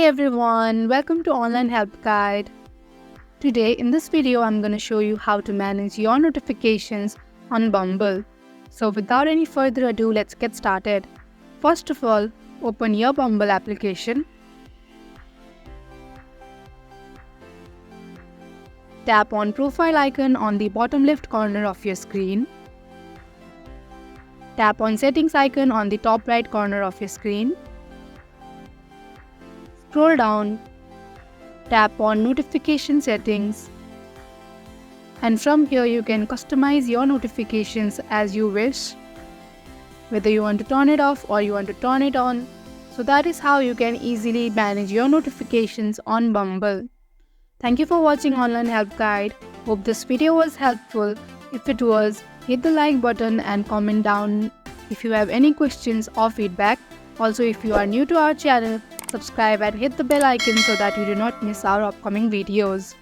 Hey everyone, welcome to Online Help Guide. Today in this video I'm going to show you how to manage your notifications on Bumble. So without any further ado, let's get started. First of all, open your Bumble application. Tap on profile icon on the bottom left corner of your screen. Tap on settings icon on the top right corner of your screen. Scroll down, tap on notification settings, and from here you can customize your notifications as you wish, whether you want to turn it off or you want to turn it on. So that is how you can easily manage your notifications on Bumble. Thank you for watching Online Help Guide. Hope this video was helpful. If it was, hit the like button and comment down if you have any questions or feedback. Also, if you are new to our channel, subscribe and hit the bell icon so that you do not miss our upcoming videos.